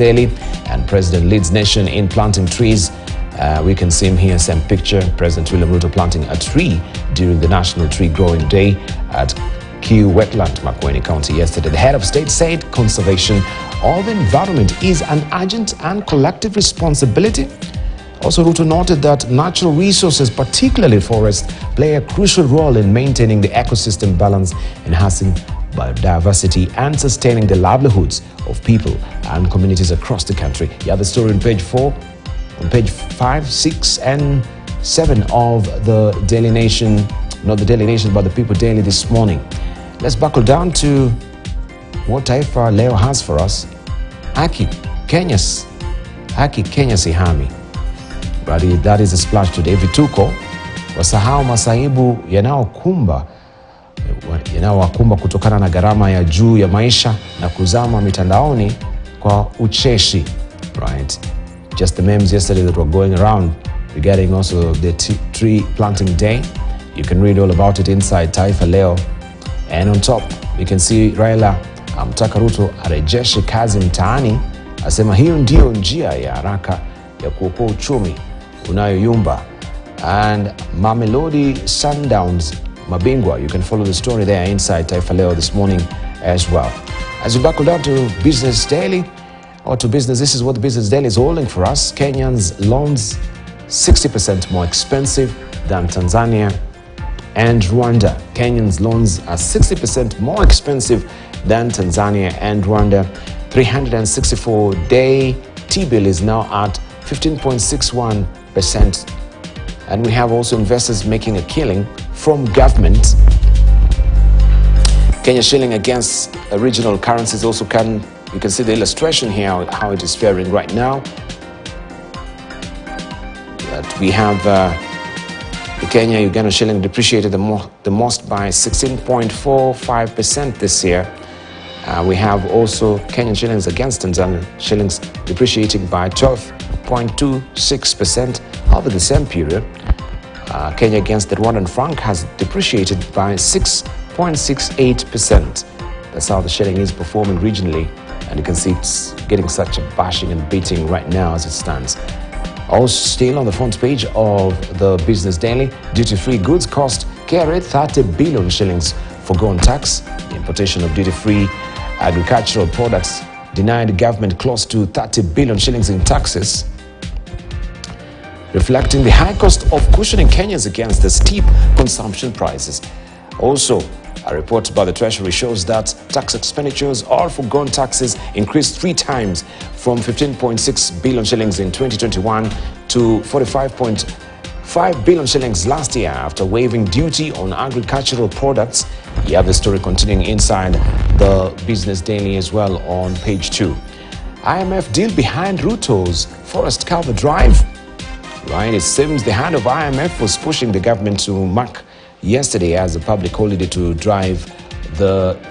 Daily, and President leads nation in planting trees. We can see him here, same picture. President William Ruto planting a tree during the National Tree Growing Day at Q Wetland, Makueni County yesterday. The head of state said conservation of the environment is an urgent and collective responsibility. Also, Ruto noted that natural resources, particularly forests, play a crucial role in maintaining the ecosystem balance, enhancing biodiversity and sustaining the livelihoods of people and communities across the country. You have the story on page 4, on page 5, 6 and 7 of the Daily Nation, not the Daily Nation but the People Daily this morning. Let's buckle down to what Taifa Leo has for us. Haki Kenya Sihami. That is a splash today. Vituko wasahau masaibu yanayowakumba kutokana na gharama ya juu ya maisha na kuzama mitandaoni kwa ucheshi. Right. Just the memes yesterday that were going around regarding also the tree planting day. You can read all about it inside Taifa Leo. And on top, you can see Raila amtaka Ruto arejeshe kazi mtaani, asema hiyo ndio njia ya haraka ya kuokoa uchumi unayoyumba. And Mamelodi Sundowns mabingwa, you can follow the story there inside Taifa Leo this morning as well. As we buckle down to Business Daily, or to business, this is what the Business Daily is holding for us. Kenyans' loans 60% more expensive than Tanzania and Rwanda. Kenyans' loans are 60% more expensive than Tanzania and Rwanda. 364-day T-bill is now at 15.61%. And we have also investors making a killing from government. Kenya shilling against regional currencies also you can see the illustration here how it is faring right now. That we have the Kenya-Uganda shilling depreciated the most by 16.45% this year. We have also Kenyan shillings against Tanzanian shillings depreciating by 12.26% over the same period. Kenya against the Rwandan franc has depreciated by 6.68%. That's how the shilling is performing regionally, and you can see it's getting such a bashing and beating right now as it stands. Also still on the front page of the Business Daily, duty-free goods cost KRA 30 billion shillings forgone tax. The importation of duty-free agricultural products denied government close to 30 billion shillings in taxes, reflecting the high cost of cushioning Kenyans against the steep consumption prices. Also, a report by the Treasury shows that tax expenditures or forgone taxes increased 3 times from 15.6 billion shillings in 2021 to 45.5 billion shillings last year after waiving duty on agricultural products. You have the story continuing inside the Business Daily as well on page 2. IMF deal behind Ruto's forest cover drive. Right, it seems the hand of IMF was pushing the government to mark yesterday as a public holiday to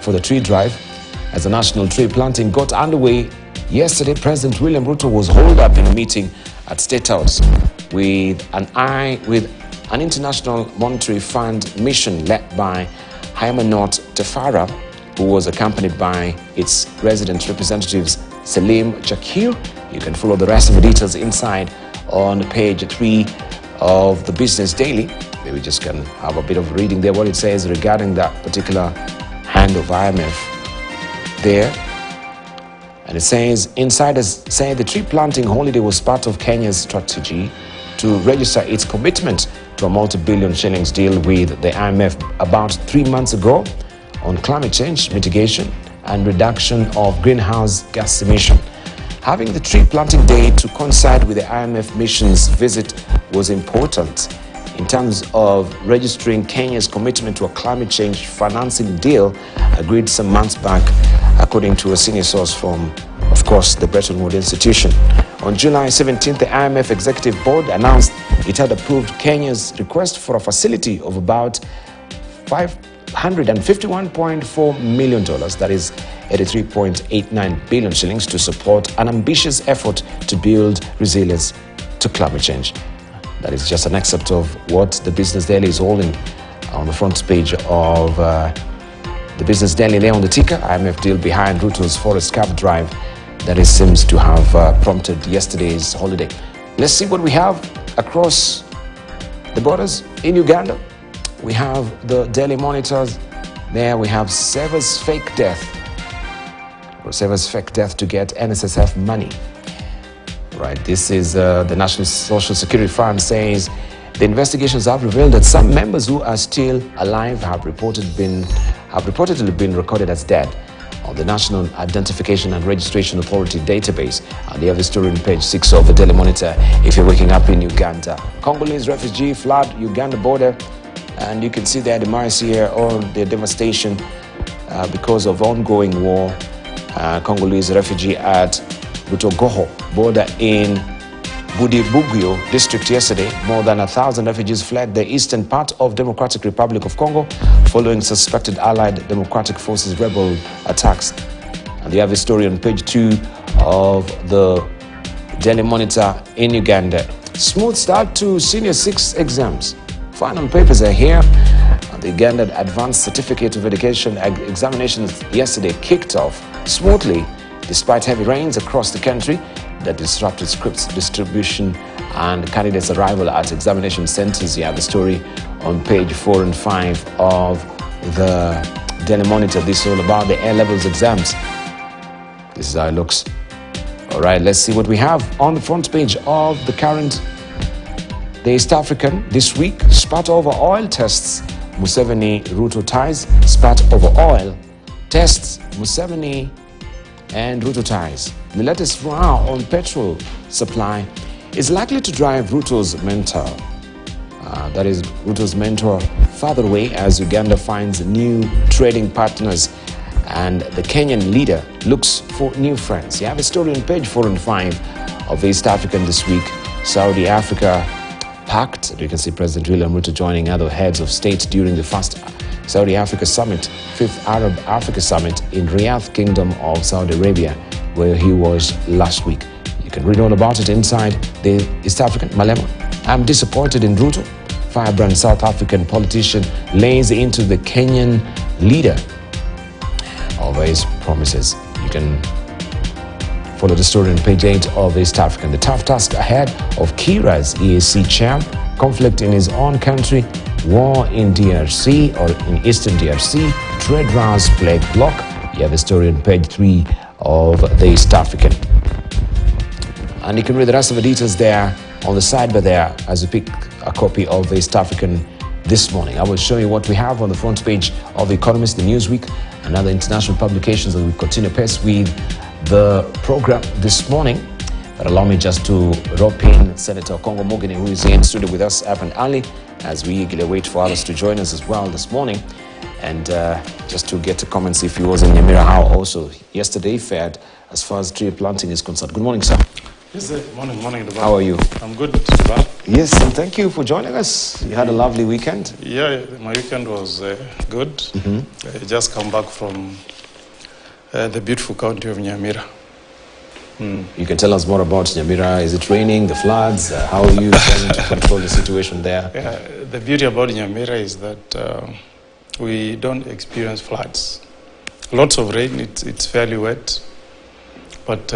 for the tree drive. As the national tree planting got underway yesterday, President William Ruto was holed up in a meeting at State House with an International Monetary Fund mission led by Haimanot Tefara, who was accompanied by its resident representatives Salim Chakir. You can follow the rest of the details inside on page 3 of the Business Daily. Maybe we just can have a bit of reading there, what it says regarding that particular hand of IMF there. And it says, insiders say the tree planting holiday was part of Kenya's strategy to register its commitment to a multi-billion shillings deal with the IMF about 3 months ago on climate change mitigation and reduction of greenhouse gas emission. Having the tree planting day to coincide with the IMF mission's visit was important in terms of registering Kenya's commitment to a climate change financing deal agreed some months back, according to a senior source from, of course, the Bretton Woods institution. On July 17th, the IMF Executive Board announced it had approved Kenya's request for a facility of about $551.4 million, that is 83.89 billion shillings, to support an ambitious effort to build resilience to climate change. That is just an excerpt of what the Business Daily is holding on the front page of the Business Daily. There on the ticker, IMF deal behind Ruto's forest cover drive that it seems to have prompted yesterday's holiday. Let's see what we have across the borders. In Uganda, we have the Daily Monitors. There we have Sever's fake death. Sever's fake death to get NSSF money. Right, this is the National Social Security Fund says the investigations have revealed that some members who are still alive have reportedly been recorded as dead on the National Identification and Registration Authority database. And they have the story on page 6 of the Daily Monitor. If you're waking up in Uganda, Congolese refugee flood Uganda border, and you can see their demise here, or their devastation because of ongoing war. Congolese refugee at Butogoho border in Budibugyo district yesterday. More than 1,000 refugees fled the eastern part of Democratic Republic of Congo following suspected Allied Democratic Forces rebel attacks. And they have a story on page 2 of the Daily Monitor in Uganda. Smooth start to Senior 6 exams. Final papers are here. The Uganda Advanced Certificate of Education examinations yesterday kicked off smoothly despite heavy rains across the country that disrupted scripts distribution and candidates' arrival at examination centers. You have the story on page 4 and 5 of the Daily Monitor. This is all about the A-levels exams. This is how it looks. All right, let's see what we have on the front page of the current The East African this week. Spat over oil tests Museveni Ruto ties. Spat over oil tests Museveni and Ruto ties. The latest row on petrol supply is likely to drive Ruto's mentor, further away as Uganda finds new trading partners and the Kenyan leader looks for new friends. You have a story on page 4 and 5 of East African this week. Saudi Africa packed. You can see President William Ruto joining other heads of state during the first Saudi Africa Summit, 5th Arab Africa Summit in Riyadh, Kingdom of Saudi Arabia, where he was last week. You can read all about it inside the East African. Malema, I'm disappointed in Ruto. Firebrand South African politician lays into the Kenyan leader over his promises. You can follow the story on page 8 of East African. The tough task ahead of Kira's EAC chair, conflict in his own country, war in DRC or in Eastern DRC, trade rows plague block. You have the story on page 3 of the East African. And you can read the rest of the details there on the sidebar there as you pick a copy of the East African this morning. I will show you what we have on the front page of The Economist, The Newsweek, and other international publications as we continue pace with the program this morning. But allow me just to rope in Senator Kongo Mogeni, who is here in studio with us up and early, as we eagerly wait for others to join us as well this morning. And just to get to comments if he was in Nyamira, how also yesterday fared as far as tree planting is concerned. Good morning, sir. Yes, sir. Morning. How are you? I'm good, Mr. Yes, and thank you for joining us. You had a lovely weekend. Yeah, my weekend was good. I just come back from the beautiful county of Nyamira. You can tell us more about Nyamira. Is it raining, the floods? How are you trying to control the situation there? Yeah, the beauty about Nyamira is that we don't experience floods. Lots of rain, it's fairly wet, but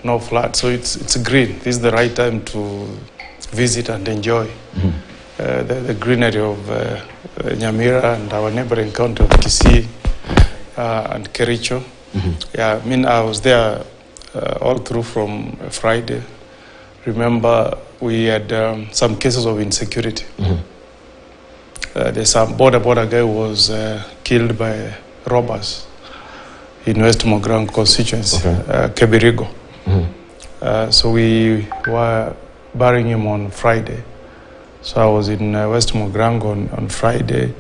no flood. So it's green. This is the right time to visit and enjoy the greenery of Nyamira and our neighboring county of Kisii and Kericho. Yeah, I mean, I was there all through from Friday. Remember, we had some cases of insecurity. There's some border guy who was killed by robbers in West Mogrango constituency, Kebirigo. So we were burying him on Friday. So I was in West Mogrango on Friday.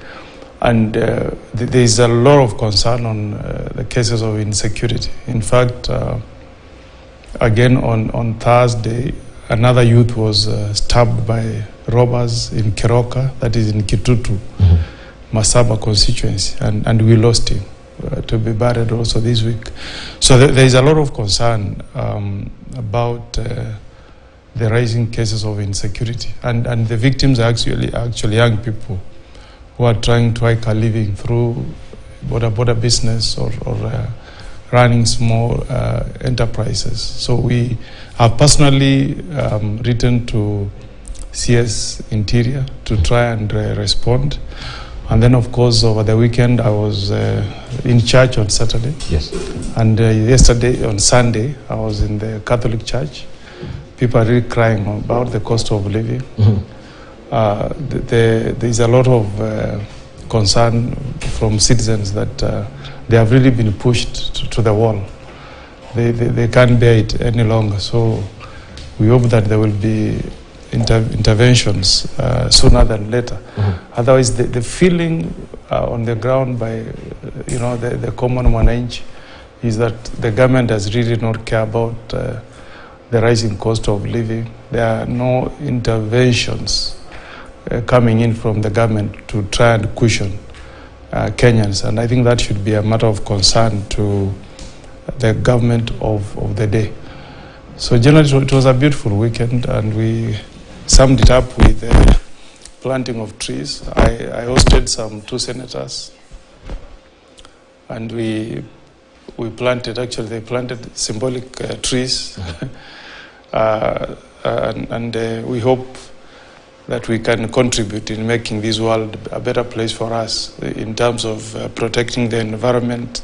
And there is a lot of concern on the cases of insecurity. In fact, again on Thursday, another youth was stabbed by robbers in Keroka, that is in Kitutu, Masaba constituency, and we lost him to be buried also this week. So there is a lot of concern about the rising cases of insecurity, and the victims are actually young people who are trying to make a living through border business or running small enterprises. So we have personally written to CS Interior to try and respond. And then, of course, over the weekend, I was in church on Saturday. Yes. And yesterday, on Sunday, I was in the Catholic Church. People are really crying about the cost of living. There's a lot of concern from citizens that they have really been pushed to the wall. They can't bear it any longer. So we hope that there will be interventions sooner than later. Otherwise, the feeling on the ground by the common mwananchi is that the government does really not care about the rising cost of living. There are no interventions coming in from the government to try and cushion Kenyans, and I think that should be a matter of concern to the government of the day. So generally, it was a beautiful weekend, and we summed it up with planting of trees. I hosted 2 senators, and we planted, actually they planted symbolic trees. And we hope that we can contribute in making this world a better place for us in terms of protecting the environment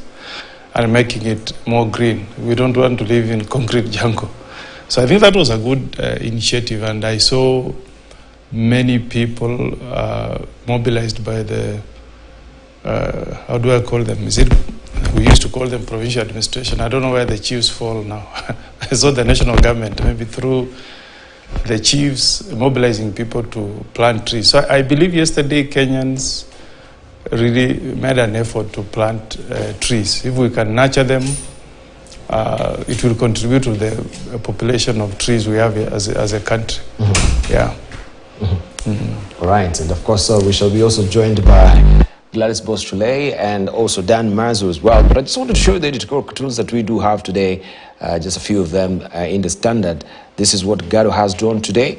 and making it more green. We don't want to live in concrete jungle. So I think that was a good initiative, and I saw many people mobilized by the, how do I call them? We used to call them provincial administration. I don't know where the chiefs fall now. I saw the national government, maybe through the chiefs mobilizing people to plant trees. So I believe yesterday Kenyans really made an effort to plant trees. If we can nurture them, it will contribute to the population of trees we have as a country. Yeah. All right, and of course we shall be also joined by Gladys Bostrelay and also Dan Mazo as well. But I just wanted to show you the editorial tools that we do have today, just a few of them in the standard. This is what Gado has drawn today.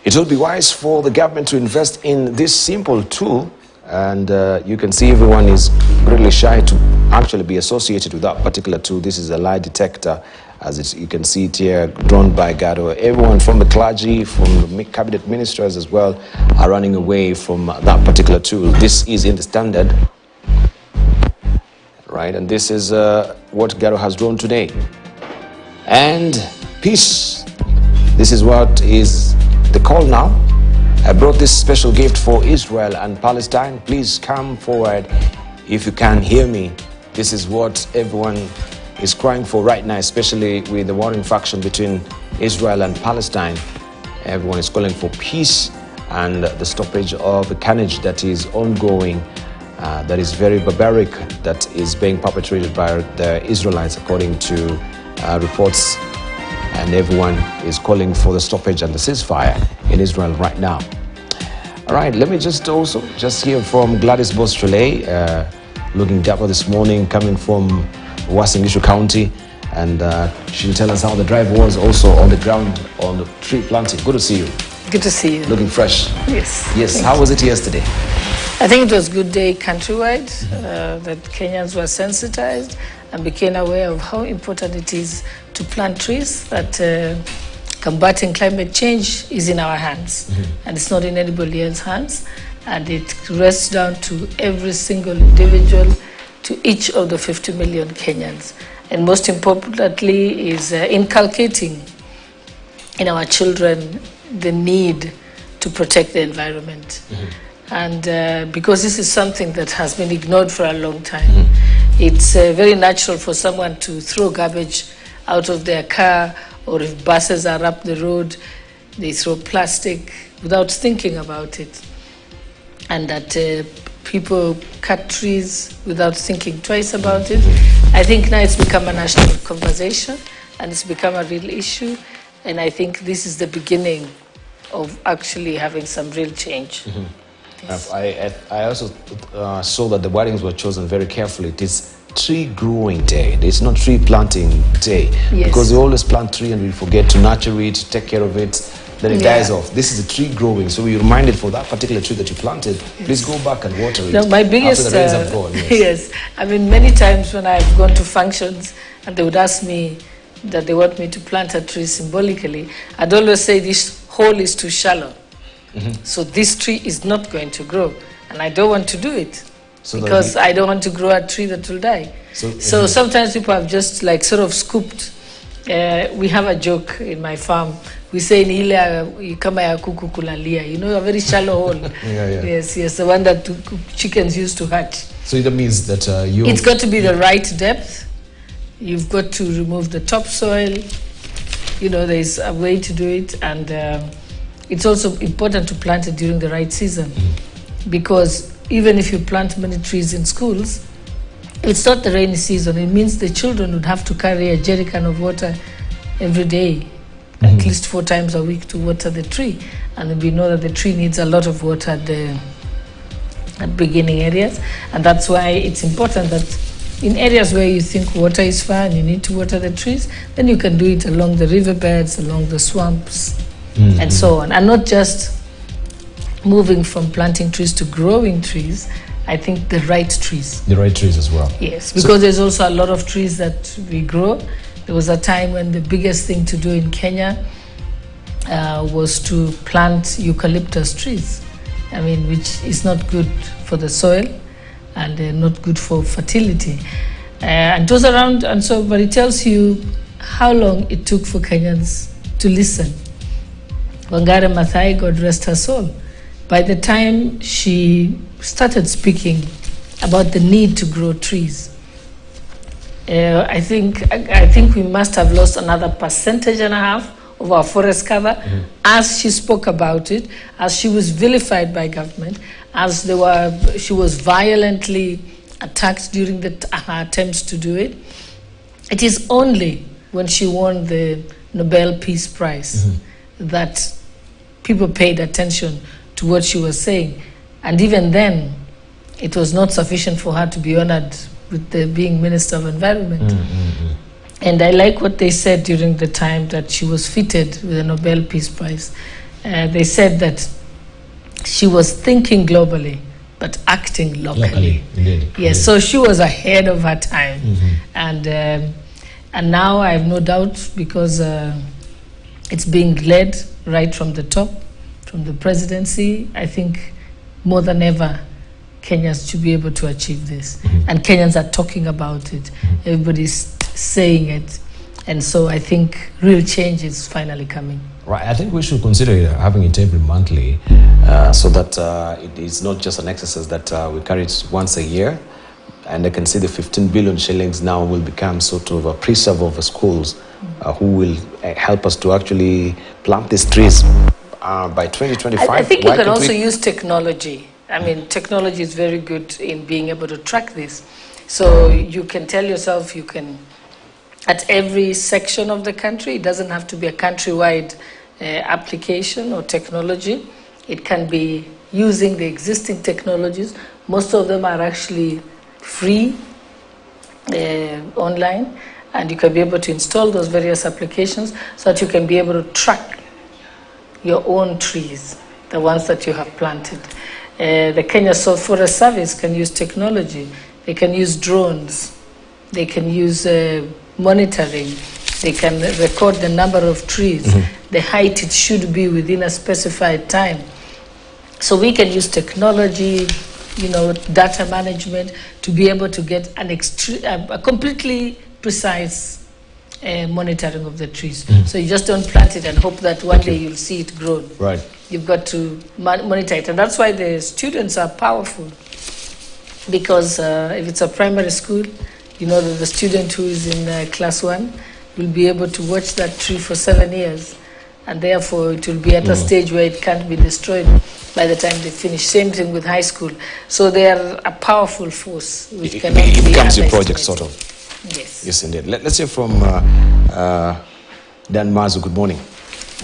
It will be wise for the government to invest in this simple tool, and you can see everyone is greatly shy to actually be associated with that particular tool. This is a lie detector, as you can see it here, drawn by Gado. Everyone from the clergy, from the cabinet ministers as well, are running away from that particular tool. This is in the standard, right? And this is what Gado has drawn today. And peace. This is what is the call now. I brought this special gift for Israel and Palestine. Please come forward if you can hear me. This is what everyone is crying for right now, especially with the warring faction between Israel and Palestine. Everyone is calling for peace and the stoppage of the carnage that is ongoing, that is very barbaric, that is being perpetrated by the Israelites, according to reports. And everyone is calling for the stoppage and the ceasefire in Israel right now. All right, let me just hear from Gladys Bostrelay, looking dapper this morning, coming from Wasingishu County, and she'll tell us how the drive was also on the ground on the tree planting. Good to see you. Good to see you. Looking fresh. Yes. Yes. How was it yesterday? I think it was a good day countrywide, that Kenyans were sensitized and became aware of how important it is to plant trees, that combating climate change is in our hands, and it's not in anybody else's hands, and it rests down to every single individual, to each of the 50 million Kenyans. And most importantly is inculcating in our children the need to protect the environment. And because this is something that has been ignored for a long time, it's very natural for someone to throw garbage out of their car, or if buses are up the road, they throw plastic without thinking about it. And that people cut trees without thinking twice about it. I think now it's become a national conversation, and it's become a real issue. And I think this is the beginning of actually having some real change. Yes. I also saw that the wordings were chosen very carefully. It is tree growing day. It's not tree planting day. Yes. Because we always plant tree and we forget to nurture it, take care of it. then it dies off. This is a tree growing, so we reminded for that particular tree that you planted, please go back and water it. No, my biggest, after the rains have gone. Yes. Yes, I mean, many times when I've gone to functions and they would ask me that they want me to plant a tree symbolically, I'd always say this hole is too shallow. So this tree is not going to grow, and I don't want to do it because I don't want to grow a tree that will die. So sometimes people have just like sort of scooped. We have a joke in my farm. We say in Ile kama ya kuku kulalia, you know, a very shallow hole. Yes, the one that chickens used to hatch. So that means that it's got to be the right depth. You've got to remove the topsoil. You know, there's a way to do it, and it's also important to plant it during the right season, because even if you plant many trees in schools, it's not the rainy season. It means the children would have to carry a jerrycan of water every day, at least 4 times a week, to water the tree. And we know that the tree needs a lot of water at beginning areas, and that's why it's important that in areas where you think water is far and you need to water the trees, then you can do it along the riverbeds, along the swamps, and so on. And not just moving from planting trees to growing trees. I think the right trees. The right trees as well. Yes, because there's also a lot of trees that we grow. There was a time when the biggest thing to do in Kenya was to plant eucalyptus trees. I mean, which is not good for the soil and not good for fertility. And it was around, and so, but it tells you how long it took for Kenyans to listen. Wangari Maathai, God rest her soul, by the time she started speaking about the need to grow trees, I think we must have lost another 1.5% of our forest cover as she spoke about it, as she was vilified by government, as she was violently attacked during her attempts to do it. It is only when she won the Nobel Peace Prize that people paid attention to what she was saying. And even then, it was not sufficient for her to be honored with being Minister of Environment. And I like what they said during the time that she was fitted with the Nobel Peace Prize. They said that she was thinking globally, but acting locally. Indeed. Yes, so she was ahead of her time. And now I have no doubt, because it's being led right from the top, from the presidency. I think more than ever, Kenyans should be able to achieve this. And Kenyans are talking about it. Everybody's saying it. And so I think real change is finally coming. Right, I think we should consider having it every monthly, so that it is not just an exercise that we carry it once a year. And I can see the 15 billion shillings now will become sort of a preserve of the schools who will help us to actually plant these trees by 2025. I think you can also use technology. I mean, technology is very good in being able to track this. So you can tell yourself, you can, at every section of the country, it doesn't have to be a countrywide application or technology. It can be using the existing technologies. Most of them are actually free online, and you can be able to install those various applications so that you can be able to track your own trees, the ones that you have planted. The Kenya Forest Service can use technology. They can use drones. They can use monitoring. They can record the number of trees, the height it should be within a specified time. So we can use technology, data management, to be able to get a completely precise monitoring of the trees. So you just don't plant it and hope that one day you'll see it grow. Right. You've got to monitor it. And that's why the students are powerful. Because if it's a primary school, you know that the student who is in class 1 will be able to watch that tree for 7 years. And therefore, it will be at a stage where it can't be destroyed by the time they finish. Same thing with high school. So they are a powerful force. Which it becomes your project, sort of. Yes. Yes, indeed. Let's hear from Dan Mazu. Good morning.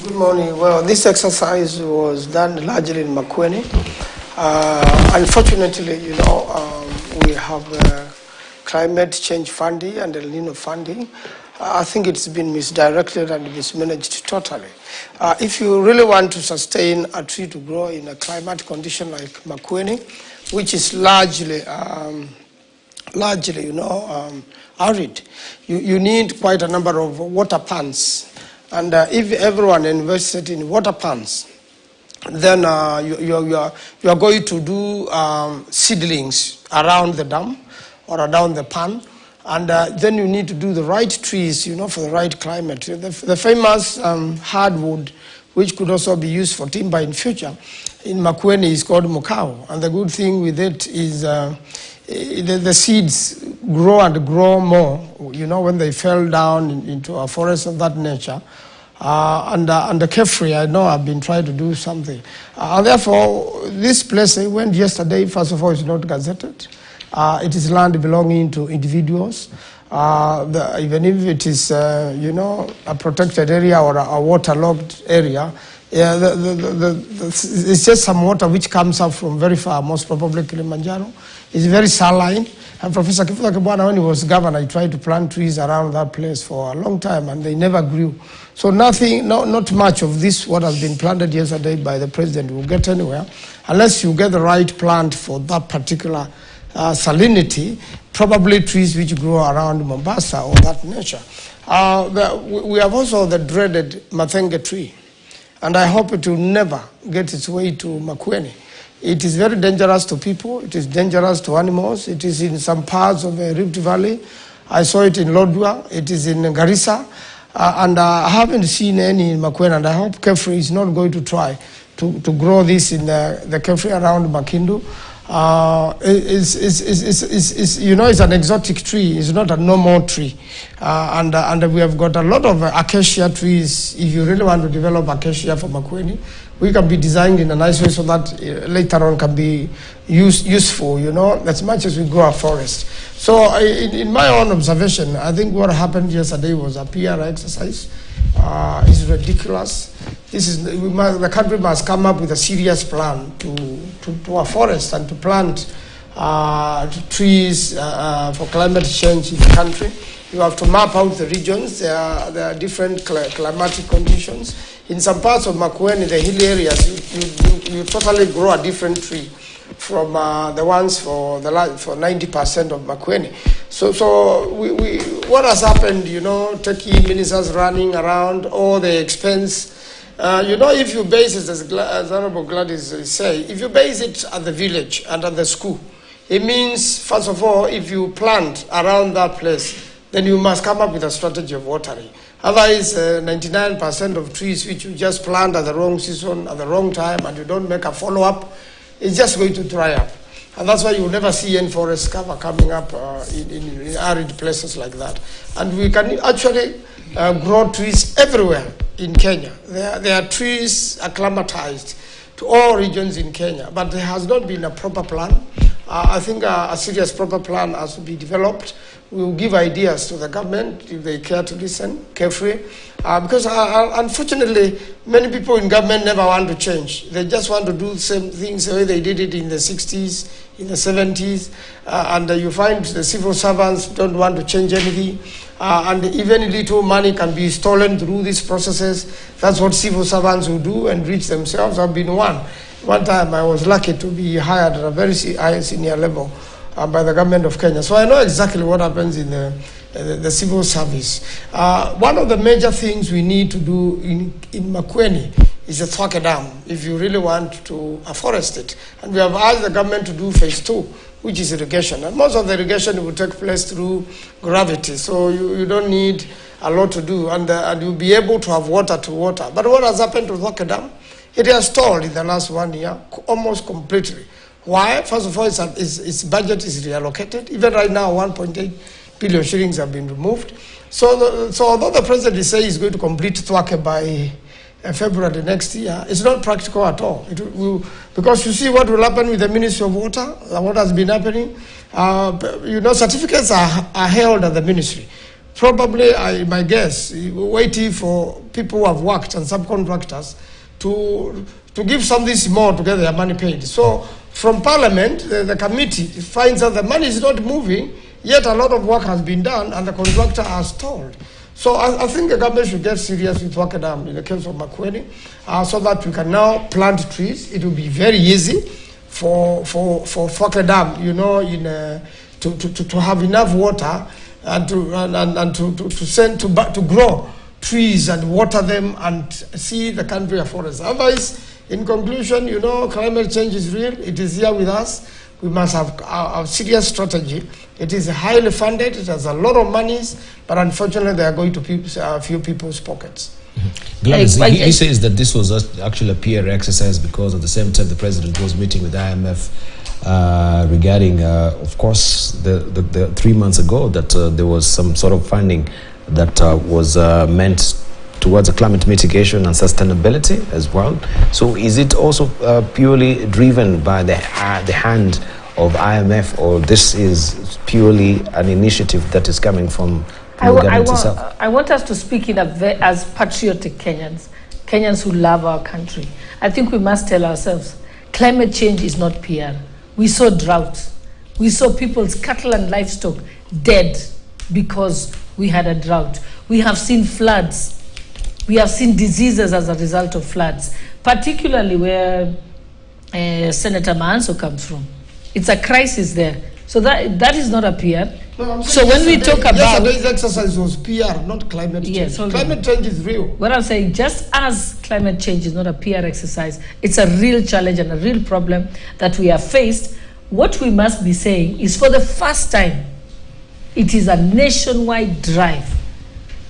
Good morning. Well, this exercise was done largely in Makueni. Unfortunately, we have climate change funding and El Nino funding. I think it's been misdirected and mismanaged totally. If you really want to sustain a tree to grow in a climate condition like Makueni, which is largely, arid, you need quite a number of water pans. And if everyone invested in water pans, then you are going to do seedlings around the dam or around the pan. And then you need to do the right trees, for the right climate. The famous hardwood, which could also be used for timber in future, in Makueni is called mukau. And the good thing with it is the seeds grow and grow more, when they fell down into a forest of that nature. And the Kefri, I know I've been trying to do something. And therefore, this place I went yesterday, first of all, is not gazetted. It is land belonging to individuals. Even if it is, a protected area or a waterlogged area, it's just some water which comes up from very far, most probably Kilimanjaro. It's very saline. And Professor Kifuta Kibwana, when he was governor, he tried to plant trees around that place for a long time, and they never grew. So not much of this, what has been planted yesterday by the president, will get anywhere, unless you get the right plant for that particular salinity, probably trees which grow around Mombasa or that nature. We have also the dreaded Mathenge tree, and I hope it will never get its way to Makueni. It is very dangerous to people, it is dangerous to animals, it is in some parts of the Rift Valley. I saw it in Lodwar, it is in Garissa, and I haven't seen any in Makueni, and I hope Kefri is not going to try to grow this in the Kefri around Makindu. It's an exotic tree. It's not a normal tree, and we have got a lot of acacia trees. If you really want to develop acacia for Makueni, we can be designed in a nice way so that later on can be useful. As much as we grow a forest. So, in my own observation, I think what happened yesterday was a PR exercise. It's ridiculous. The country must come up with a serious plan to a forest and to plant trees for climate change in the country. You have to map out the regions. There are different climatic conditions. In some parts of Makueni, the hilly areas, you totally grow a different tree from the ones for 90% of Makueni. So what has happened, taking ministers running around, all the expense. If you base it, as Honorable Gladys say, if you base it at the village and at the school, it means, first of all, if you plant around that place, then you must come up with a strategy of watering. Otherwise, 99% of trees which you just plant at the wrong season, at the wrong time, and you don't make a follow-up, it's just going to dry up. And that's why you will never see any forest cover coming up in arid places like that. And we can actually grow trees everywhere in Kenya. There are trees acclimatized to all regions in Kenya, but there has not been a proper plan. I think a serious proper plan has to be developed. We will give ideas to the government if they care to listen carefully. Because unfortunately, many people in government never want to change. They just want to do the same things the way they did it in the 60s, in the 70s. And you find the civil servants don't want to change anything. And even little money can be stolen through these processes. That's what civil servants will do, enrich themselves. I've been one time I was lucky to be hired at a very high senior level by the government of Kenya. So I know exactly what happens in the civil service. One of the major things we need to do in Makueni is a Thwake Dam, if you really want to afforest it. And we have asked the government to do phase 2, which is irrigation. And most of the irrigation will take place through gravity, so you don't need a lot to do, and you'll be able to have water to water. But what has happened to Thwake Dam? It has stalled in the last 1 year, almost completely. Why? First of all, its budget is reallocated. Even right now, 1.8 billion shillings have been removed. So although the president is saying he's going to complete Thwake by February next year, it's not practical at all. Because you see what will happen with the Ministry of Water, what has been happening. Certificates are held at the ministry. Probably, my guess, waiting for people who have worked and subcontractors to give something small to get their money paid. So from Parliament, the committee finds that the money is not moving, yet a lot of work has been done and the contractor has stalled. So I think the government should get serious with Thwake Dam in the case of Makueni, so that we can now plant trees. It will be very easy for Thwake Dam, you know, to have enough water and to grow trees and water them and see the country a forest. Otherwise, in conclusion, you know, climate change is real. It is here with us. We must have a serious strategy. It is highly funded. It has a lot of monies, but unfortunately, they are going to a few people's pockets. Gladys, he says that this was actually a PR exercise because at the same time the president was meeting with IMF regarding, of course, the 3 months ago that there was some sort of funding that was meant towards climate mitigation and sustainability as well. So is it also purely driven by the hand of IMF, or this is purely an initiative that is coming from the government itself? I want us to speak as patriotic Kenyans who love our country. I think we must tell ourselves, climate change is not PR. We saw drought. We saw people's cattle and livestock dead because we had a drought. We have seen floods. We have seen diseases as a result of floods, particularly where Senator Manso comes from. It's a crisis there. So that is not a PR. No, so when we talk about... Yesterday's exercise was PR, not climate change. Yes, climate change is real. What I'm saying, just as climate change is not a PR exercise, it's a real challenge and a real problem that we have faced. What we must be saying is, for the first time, it is a nationwide drive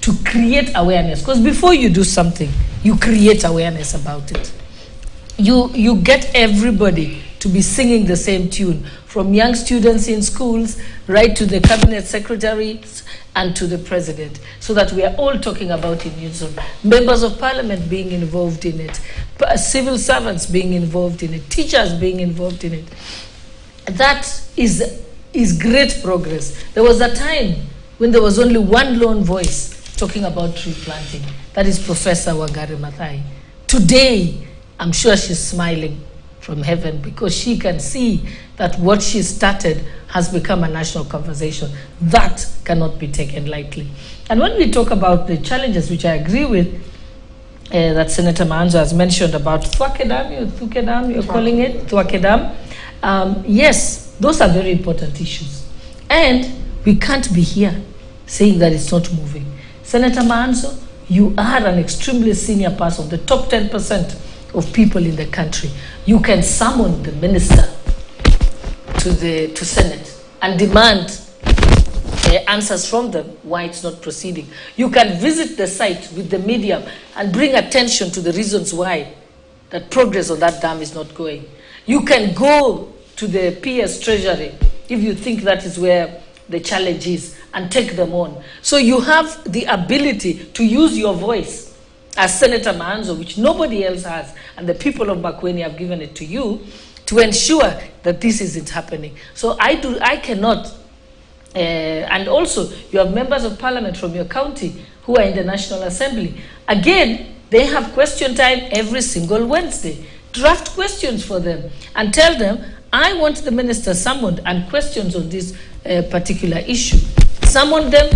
to create awareness. Because before you do something, you create awareness about it. You get everybody to be singing the same tune, from young students in schools right to the cabinet secretaries and to the president, so that we are all talking about it in unison. Members of parliament being involved in it, civil servants being involved in it, teachers being involved in it. That is great progress. There was a time when there was only one lone voice talking about tree planting. That is Professor Wangari Maathai. Today, I'm sure she's smiling from heaven because she can see that what she started has become a national conversation. That cannot be taken lightly. And when we talk about the challenges, which I agree with, that Senator Manzo has mentioned about Thwake Dam, you're calling it Thwake Dam. Yes, those are very important issues. And we can't be here saying that it's not moving. Senator Manzo, you are an extremely senior person, the top 10% of people in the country. You can summon the minister to Senate and demand answers from them why it's not proceeding. You can visit the site with the media and bring attention to the reasons why that progress on that dam is not going. You can go to the PS Treasury if you think that is where the challenge is and take them on. So you have the ability to use your voice as Senator Manzo, which nobody else has, and the people of Makueni have given it to you, to ensure that this isn't happening. So I cannot, and also you have members of parliament from your county who are in the National Assembly. Again, they have question time every single Wednesday. Draft questions for them and tell them, I want the minister summoned and questions on this particular issue. Summon them.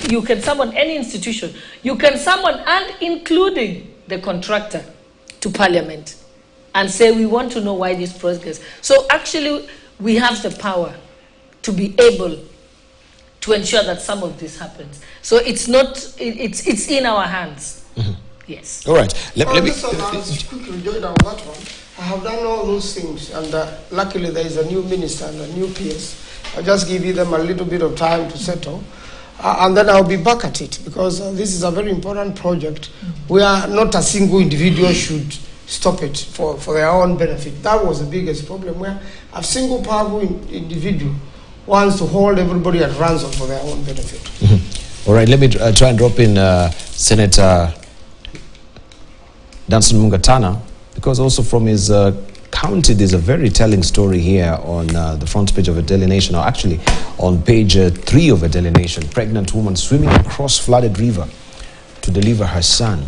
You can summon any institution. You can summon, and including the contractor, to parliament and say, we want to know why this progress. So actually, we have the power to be able to ensure that some of this happens. So it's not, it's in our hands. Mm-hmm. Yes. All right. Let me quickly join on that one. I have done all those things, and luckily there is a new minister and a new PS. I'll just give them a little bit of time to settle, and then I'll be back at it, because this is a very important project where not a single individual should stop it for their own benefit. That was the biggest problem, where a single powerful individual wants to hold everybody at ransom for their own benefit. Mm-hmm. All right, let me try and drop in Senator Danson Munga Tana, because also from his county, there's a very telling story here on the front page of a Daily Nation, or actually on page 3 of a Daily Nation. Pregnant woman swimming across flooded river to deliver her son.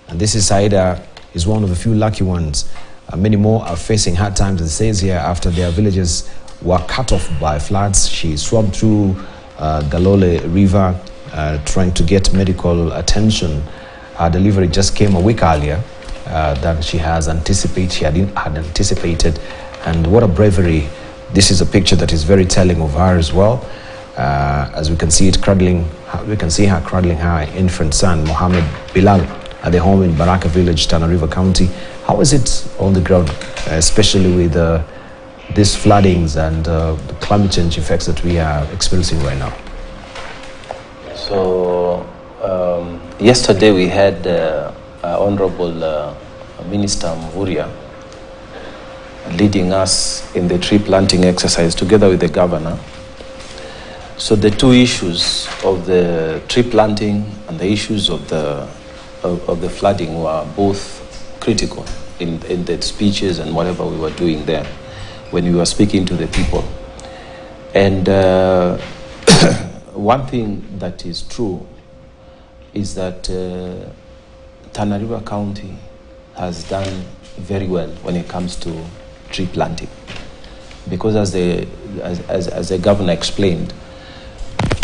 And this is Saida is one of the few lucky ones. Many more are facing hard times, it says here, after their villages were cut off by floods. She swam through Galole River trying to get medical attention. Her delivery just came a week earlier than she had anticipated. And what a bravery. This is a picture that is very telling of her as well. As we can see it cradling, we can see her cradling her infant son, Mohammed Bilal, at the home in Baraka Village, Tana River County. How is it on the ground, especially with these floodings and the climate change effects that we are experiencing right now? So yesterday we had Honorable Minister Mvurya leading us in the tree planting exercise together with the governor. So the two issues of the tree planting and the issues of the flooding were both critical in the speeches and whatever we were doing there when we were speaking to the people. And one thing that is true is that Tana River County has done very well when it comes to tree planting, because as the governor explained,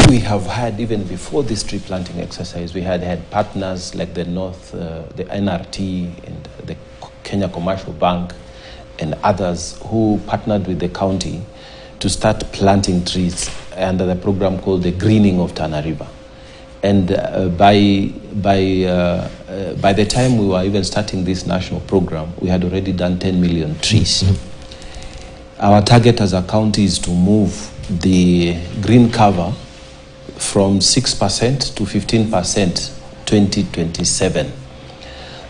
we have had, even before this tree planting exercise, we had partners like the NRT and the Kenya Commercial Bank and others who partnered with the county to start planting trees under the program called the Greening of Tana River. And by the time we were even starting this national program, we had already done 10 million trees. Our target as a county is to move the green cover from 6% to 15% 2027.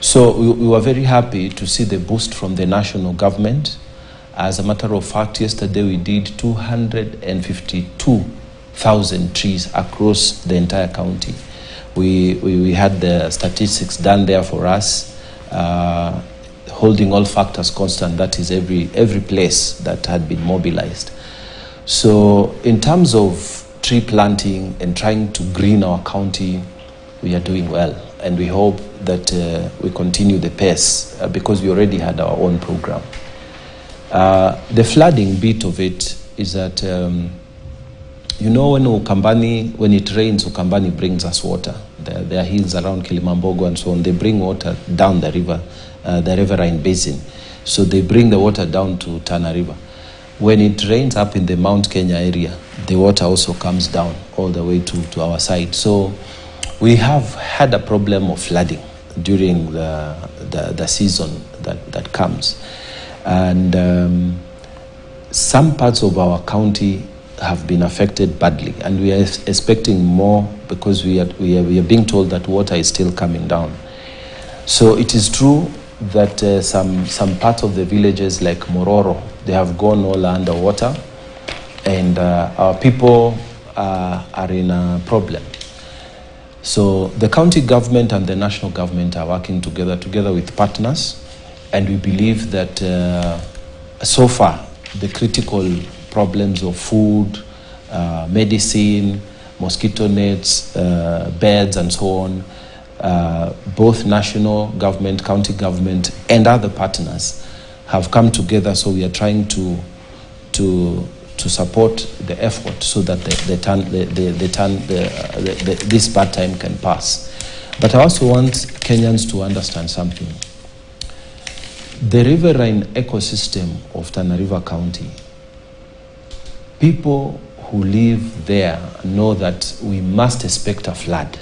So we were very happy to see the boost from the national government. As a matter of fact, yesterday we did 252,000 trees across the entire county. We had the statistics done there for us, holding all factors constant, that is every place that had been mobilized. So in terms of tree planting and trying to green our county, we are doing well, and we hope that we continue the pace because we already had our own program. The flooding bit of it is that, you know, when it rains, Ukambani brings us water. There are hills around Kilimambogo and so on. They bring water down the river, the riverine basin. So they bring the water down to Tana River. When it rains up in the Mount Kenya area, the water also comes down all the way to our side. So we have had a problem of flooding during the season that comes. And some parts of our county have been affected badly, and we are expecting more because we are being told that water is still coming down. So it is true that some parts of the villages like Mororo, they have gone all underwater, and our people are in a problem. So the county government and the national government are working together with partners, and we believe that so far the critical problems of food, medicine, mosquito nets, beds and so on, both national government, county government and other partners have come together. So we are trying to support the effort so that this bad time can pass. But I also want Kenyans to understand something. The riverine ecosystem of Tana River County, people who live there know that we must expect a flood.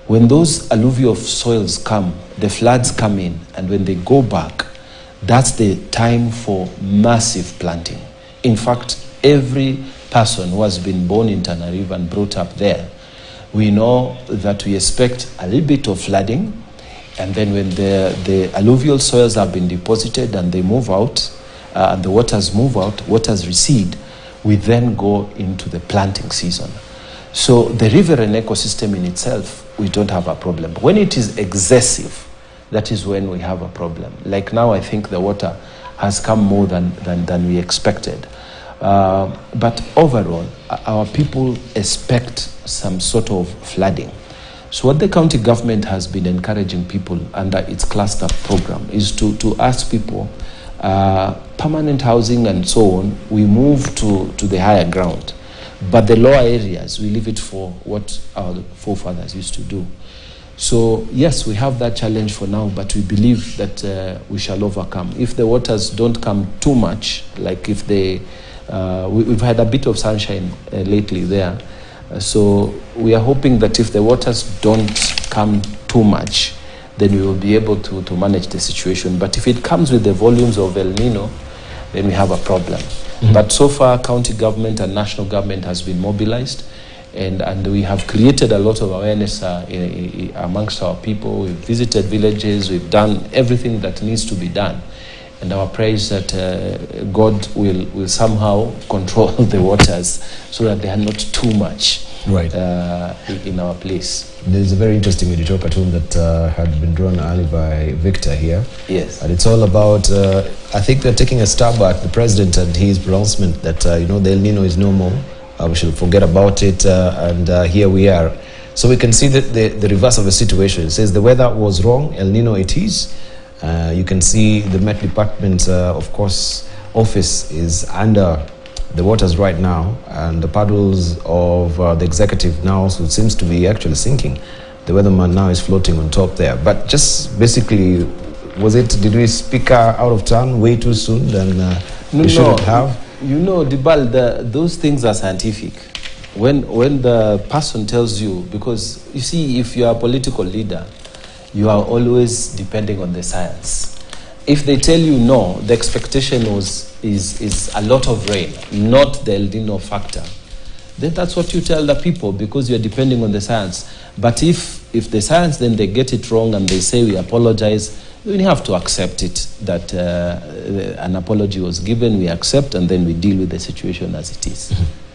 When those alluvial soils come, the floods come in, and when they go back, that's the time for massive planting. In fact, every person who has been born in Tana River and brought up there, we know that we expect a little bit of flooding, and then when the alluvial soils have been deposited and they move out, and the waters move out, waters recede, we then go into the planting season. So the riverine ecosystem in itself, we don't have a problem. When it is excessive, that is when we have a problem. Like now, I think the water has come more than we expected. But overall, our people expect some sort of flooding. So what the county government has been encouraging people under its cluster program is to ask people, permanent housing and so on, we move to the higher ground. But the lower areas, we leave it for what our forefathers used to do. So yes, we have that challenge for now, but we believe that we shall overcome. If the waters don't come too much, like if they, we've had a bit of sunshine lately there, so we are hoping that if the waters don't come too much, then we will be able to manage the situation. But if it comes with the volumes of El Nino, then we have a problem. But so far, county government and national government has been mobilized, and we have created a lot of awareness amongst our people. We've visited villages, we've done everything that needs to be done. And our prayer is that God will somehow control the waters so that they are not too much in our place. There's a very interesting editorial cartoon that had been drawn early by Victor here. Yes. And it's all about, I think they're taking a stab at the president and his pronouncement that, the El Nino is no more. We should forget about it, and here we are. So we can see that the reverse of the situation. It says the weather was wrong, El Nino it is. You can see the Met Department, of course, office is under the waters right now, and the paddles of the executive now, so it seems to be actually sinking. The weatherman now is floating on top there. But just basically, did we speak out of turn way too soon than we shouldn't have? You know, Dibal, those things are scientific. When the person tells you, because you see, if you are a political leader, you are always depending on the science. If they tell you no, the expectation is a lot of rain, not the El Nino factor, then that's what you tell the people, because you're depending on the science. But if the science, then they get it wrong and they say we apologize, we have to accept it, that an apology was given, we accept, and then we deal with the situation as it is.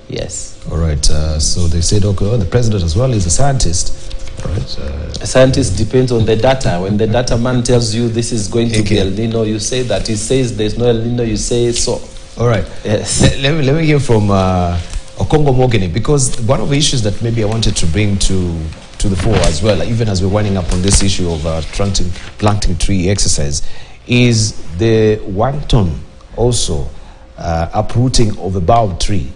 Yes. All right, so they said, okay, the president as well is a scientist. Right. A scientist depends on the data. When the data man tells you this is going to be El Nino, you say that. He says there's no El Nino, you say so. All right. Yes. Let me hear from Okongo Mogeni, because one of the issues that maybe I wanted to bring to the fore as well, even as we're winding up on this issue of planting tree exercise, is the wanton also uprooting of a Baobab tree.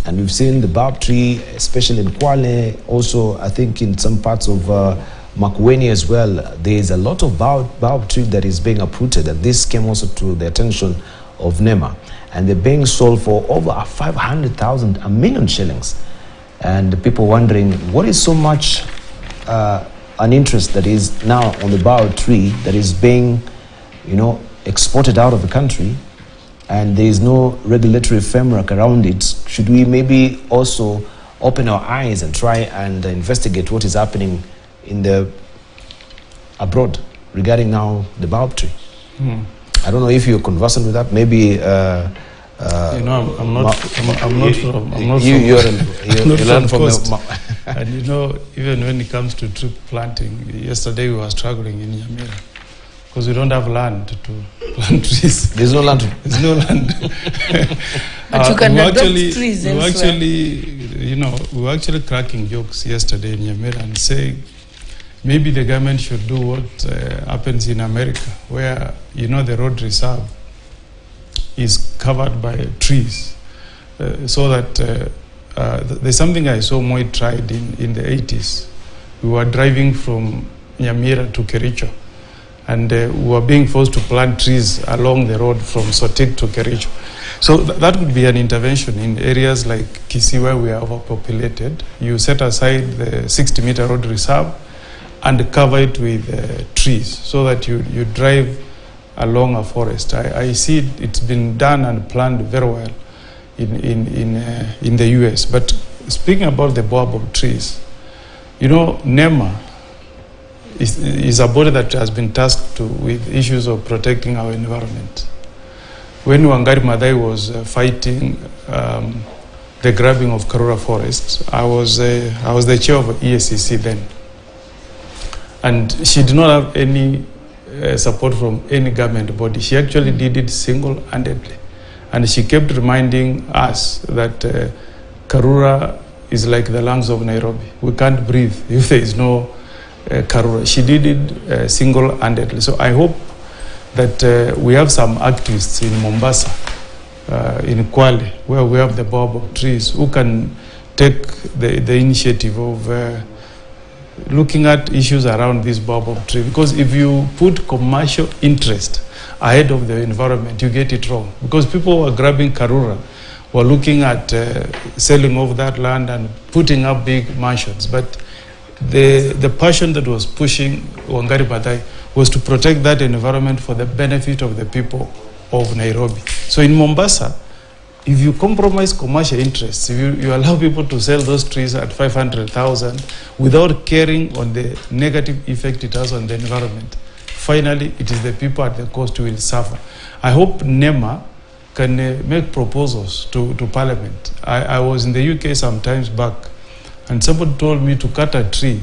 And we've seen the Baobab tree, especially in Kwale, also I think in some parts of Makueni as well. There is a lot of Baobab tree that is being uprooted, and this came also to the attention of NEMA. And they're being sold for over 500,000, a million shillings. And the people wondering, what is so much an interest that is now on the Baobab tree that is being, exported out of the country, and there is no regulatory framework around it? Should we maybe also open our eyes and try and investigate what is happening in abroad regarding now the Baobab tree? I don't know if you're conversant with that. Maybe I'm not from coast. And even when it comes to tree planting, yesterday we were struggling in Nyamira because we don't have land to plant trees. There's no land. There's no land. But you can adopt trees elsewhere. We were actually cracking jokes yesterday in Nyamira and saying maybe the government should do what happens in America, where the road reserve is covered by trees, so that there's something I saw Moi tried in the 80s. We were driving from Nyamira to Kericho, and we were being forced to plant trees along the road from Sotik to Kericho. So that would be an intervention in areas like Kisii, where we are overpopulated. You set aside the 60-meter road reserve and cover it with trees so that you drive along a forest. I see it's been done and planned very well in the US. But speaking about the Baobab trees, NEMA is a body that has been tasked with issues of protecting our environment. When Wangari Maathai was fighting the grabbing of Karura Forest, I was the chair of EACC then. And she did not have any support from any government body. She actually did it single-handedly. And she kept reminding us that Karura is like the lungs of Nairobi. We can't breathe if there is no Karura. She did it single-handedly. So I hope that we have some activists in Mombasa in Kwale, where we have the Baobab trees, who can take the initiative of looking at issues around this Baobab tree. Because if you put commercial interest ahead of the environment, you get it wrong. Because people who are grabbing Karura were looking at selling off that land and putting up big mansions. But the passion that was pushing Wangari Maathai was to protect that environment for the benefit of the people of Nairobi. So in Mombasa, if you compromise commercial interests, if you allow people to sell those trees at 500,000 without caring on the negative effect it has on the environment, finally it is the people at the coast who will suffer. I hope NEMA can make proposals to Parliament. I was in the UK some times back, and somebody told me to cut a tree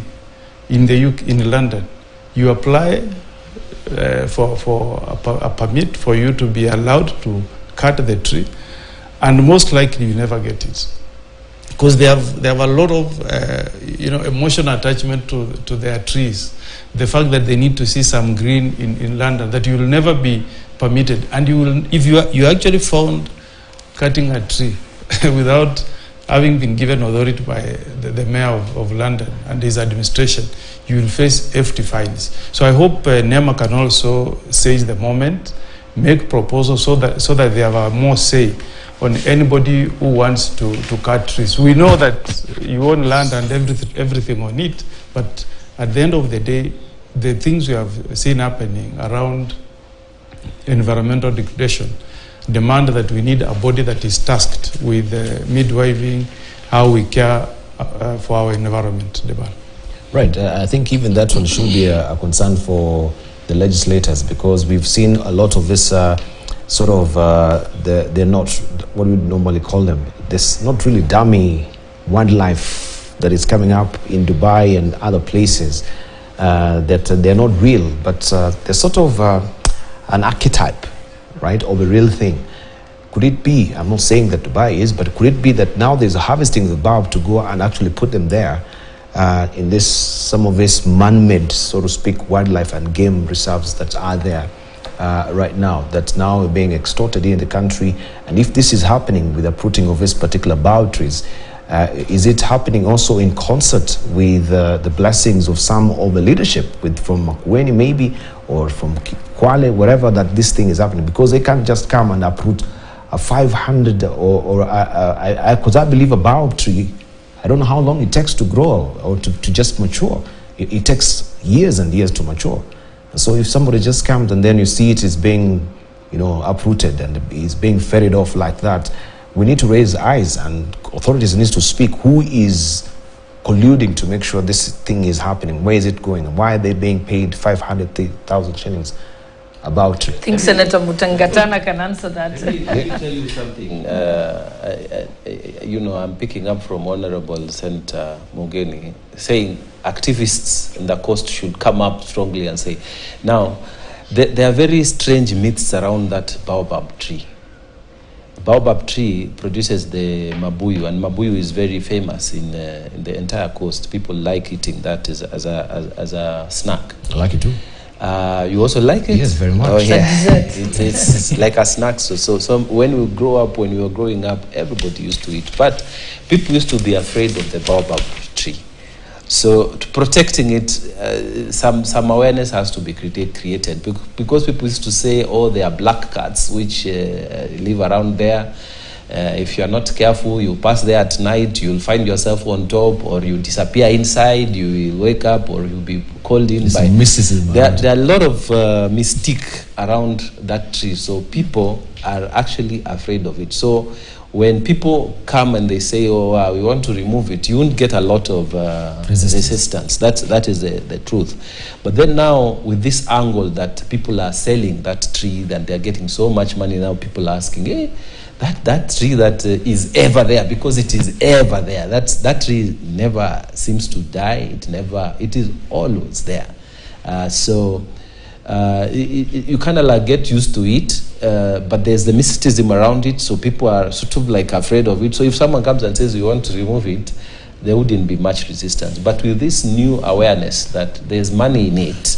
in the UK, in London. You apply for a permit for you to be allowed to cut the tree, and most likely you never get it, because they have a lot of emotional attachment to their trees. The fact that they need to see some green in London, that you will never be permitted, and you will, if you actually found cutting a tree without having been given authority by the mayor of London and his administration, you will face hefty fines. So I hope NEMA can also seize the moment, make proposals so that they have a more say on anybody who wants to cut trees. We know that you own land and everything on it, but at the end of the day, the things we have seen happening around environmental degradation demand that we need a body that is tasked with midwifing how we care for our environment. Right. I think even that one should be a concern for the legislators, because we've seen a lot of this sort of, they're not, what we would normally call them, this not really dummy wildlife that is coming up in Dubai and other places, that they're not real, but they're sort of an archetype, right, of a real thing. Could it be, I'm not saying that Dubai is, but could it be that now there's a harvesting of the Baobab to go and actually put them there in this, some of this man-made, so to speak, wildlife and game reserves that are there right now, that's now being extorted in the country? And if this is happening with the uprooting of this particular Baobab trees, is it happening also in concert with the blessings of some of the leadership, from Makueni maybe, or from Kwale, wherever that this thing is happening? Because they can't just come and uproot a 500 because I believe a Baobab tree, I don't know how long it takes to grow or to just mature. It takes years and years to mature. So if somebody just comes and then you see it is being, uprooted and is being ferried off like that, we need to raise eyes, and authorities need to speak. Who is colluding to make sure this thing is happening? Where is it going? Why are they being paid 500,000 shillings about it? I think Senator Tana can answer that. Let me tell you something. I'm picking up from Honorable Senator Mogeni saying activists in the coast should come up strongly and say, now, there are very strange myths around that Baobab tree. Baobab tree produces the mabuyu, and mabuyu is very famous in the entire coast. People like eating that as a snack. I like it too. You also like it? Yes, very much. Oh, yeah. It's like a snack. So when we grow up, when we were growing up, everybody used to eat. But people used to be afraid of the Baobab tree. So protecting it, some awareness has to be created, because people used to say, oh, there are black cats which live around there. If you are not careful, you pass there at night, you'll find yourself on top, or you disappear inside, you will wake up, or you'll be called in by mysticism. There are a lot of mystique around that tree, so people are actually afraid of it. So when people come and they say, oh, we want to remove it, you won't get a lot of resistance. That is the truth. But then now, with this angle that people are selling that tree, that they're getting so much money, now people are asking, hey, that tree that is ever there, because it is ever there. That tree never seems to die. It is always there. You kind of like get used to it, but there's the mysticism around it, so people are sort of like afraid of it. So if someone comes and says you want to remove it, there wouldn't be much resistance. But with this new awareness that there's money in it,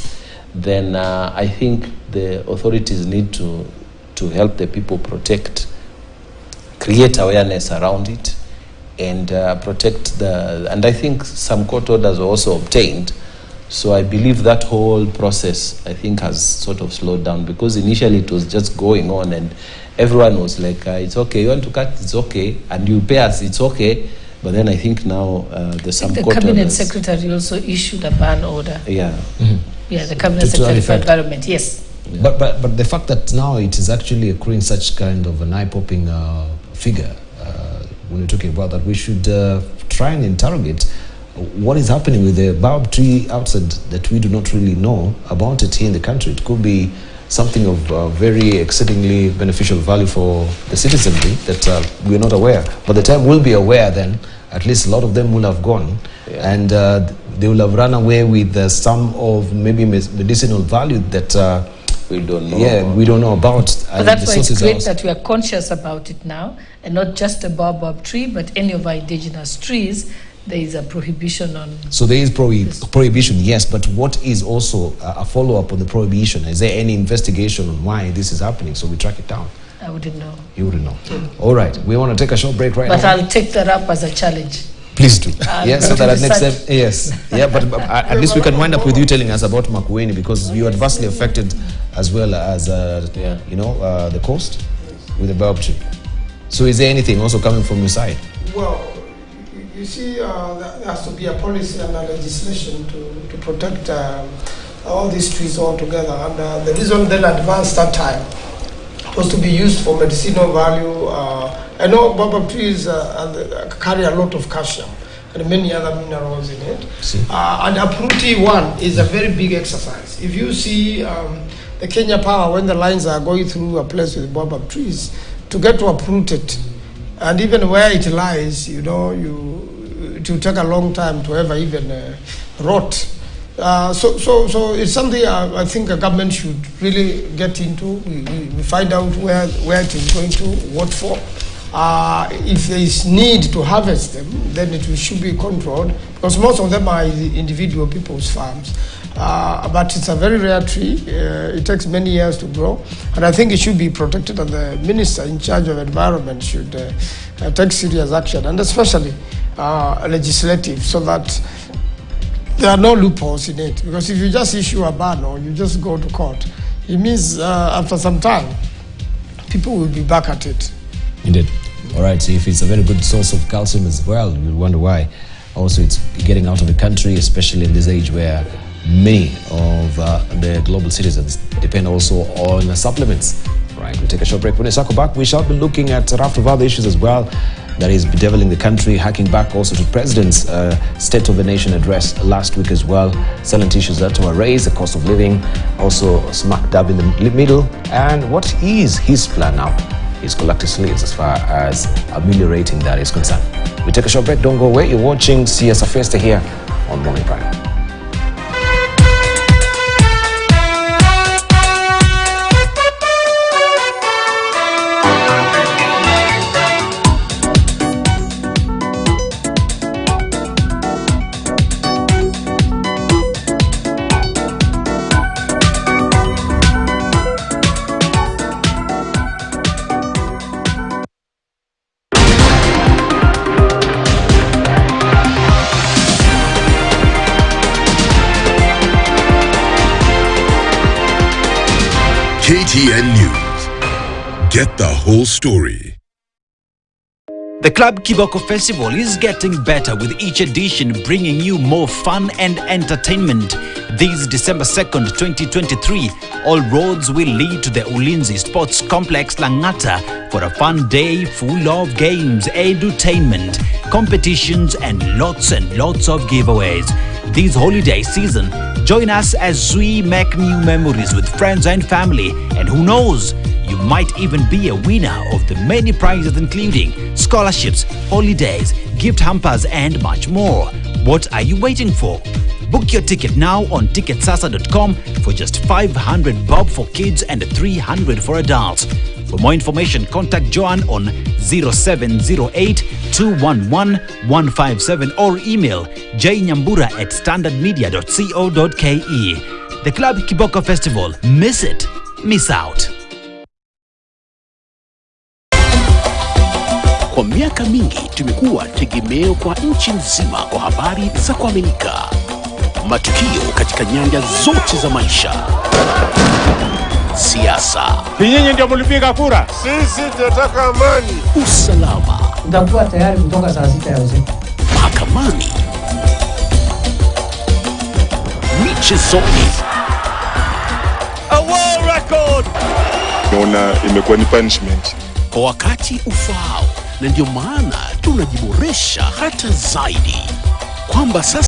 then I think the authorities need to help the people protect create awareness around it and protect and I think some court orders were also obtained. So I believe that whole process, I think, has sort of slowed down, because initially it was just going on and everyone was like, it's okay, you want to cut, it's okay, and you pay us, it's okay. But then I think now there's some court orders. The Cabinet Secretary also issued a ban order. Yeah. Yeah, the Cabinet Secretary for Environment, yes. Yeah. But the fact that now it is actually accruing such kind of an eye-popping figure, when you're talking about that, we should try and interrogate what is happening with the Baobab tree outside that we do not really know about it here in the country. It could be something of very exceedingly beneficial value for the citizenry that we're not aware. By the time we'll be aware, then at least a lot of them will have gone, and they will have run away with some of maybe medicinal value that we don't know. Yeah, we don't know about. But that's why it's great that we are conscious about it now, and not just a baobab tree, but any of our indigenous trees. There is a prohibition on. So there is prohibition, yes, but what is also a follow-up on the prohibition? Is there any investigation on why this is happening, so we track it down? I wouldn't know. You wouldn't know. All right, we want to take a short break right now. But I'll take that up as a challenge. Please do. Yes, so that at next step, yes. Yeah, but at least we can wind up with you telling us about Makueni, because you are adversely affected as well as, the coast with the baobab tree. So is there anything also coming from your side? Well, you see, there has to be a policy and a legislation to protect all these trees all together. And the reason then advanced that time was to be used for medicinal value. I know baobab trees carry a lot of calcium and many other minerals in it. And uprooting one is a very big exercise. If you see the Kenya Power, when the lines are going through a place with baobab trees, to get to uproot it, and even where it lies, it will take a long time to ever even rot. So it's something I think a government should really get into. We find out where it is going to, what for. If there is need to harvest them, then it should be controlled, because most of them are individual people's farms. But it's a very rare tree. It takes many years to grow, and I think it should be protected, and the minister in charge of environment should take serious action, and especially legislative, so that there are no loopholes in it. Because if you just issue a ban or you just go to court, it means after some time, people will be back at it. Indeed. All right, so if it's a very good source of calcium as well, you'll wonder why. Also, it's getting out of the country, especially in this age where many of the global citizens depend also on supplements. Right, we'll take a short break. When we circle back, we shall be looking at a raft of other issues as well that is bedeviling the country, hacking back also to President's State of the Nation address last week as well. Silent issues that were raised, the cost of living, also smack dab in the middle. And what is his plan now? His collective sleeves as far as ameliorating that is concerned. We take a short break. Don't go away. You're watching CS Fiesta here on Morning Prime. KTN News. Get the whole story. The Club Kiboko Festival is getting better with each edition bringing you more fun and entertainment. This December 2nd, 2023, all roads will lead to the Ulinzi Sports Complex Langata for a fun day full of games, edutainment, competitions and lots of giveaways. This holiday season, join us as we make new memories with friends and family, and who knows, you might even be a winner of the many prizes including scholarships, holidays, gift hampers and much more. What are you waiting for? Book your ticket now on ticketsasa.com for just 500 bob for kids and 300 for adults. For more information, contact Joan on 0708 211 157 or email jnyambura@standardmedia.co.ke. The Club Kiboko Festival. Miss it, miss out. Kwa miaka mingi tumekuwa tegemeo kwa nchi nzima kwa habari za kuaminika. Matukio katika nyanja zote za maisha. Siasa. Nyinyi ndio mlipiga kura. Sisi tunataka amani. Usalama. Tutakuwa tayari kutoka saa 6 ya usiku. Mahakamani. Michezoni. A world record. Naona imekuwa ni punishment. Kwa wakati ufaao, na ndio maana tunajiboresha hata zaidi. Kwamba sasa